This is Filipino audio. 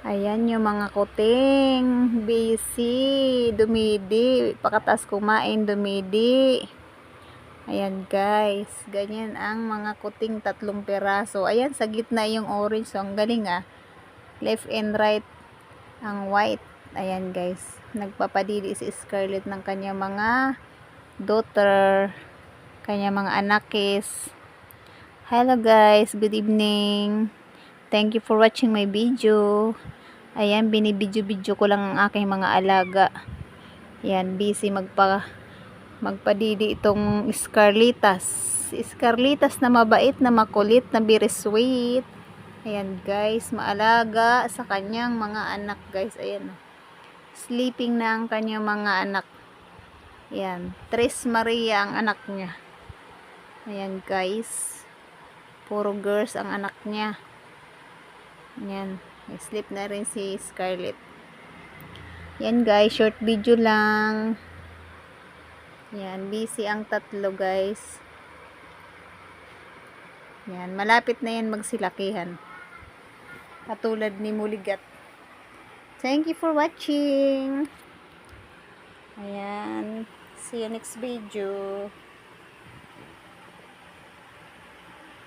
Ayan yung mga kuting. Busy. Dumidi. Pagkatas kumain, dumidi. Ayan guys. Ganyan ang mga kuting 3 piraso. Ayan sa gitna yung orange. So ang galing ah. Left and right ang white. Ayan guys. Nagpapadidi si Scarlett ng kanyang mga daughter. Kanyang mga anakis. Hello guys. Good evening. Thank you for watching my video. Ayan, binibidyo-bidyo ko lang ang aking mga alaga. Ayan, busy magpadidi itong Scarlitas. Scarlitas na mabait, na makulit, na very sweet. Ayan guys, maalaga sa kanyang mga anak guys. Ayan, sleeping na ang kanyang mga anak. Ayan, Tres Maria ang anak niya. Ayan guys, puro girls ang anak niya. Ayan, sleep na rin si Scarlett. Yan guys, short video lang. Yan, busy ang 3 guys. Yan, malapit na yan magsilakihan. Katulad ni Muligat. Thank you for watching. Ayan, see you next video.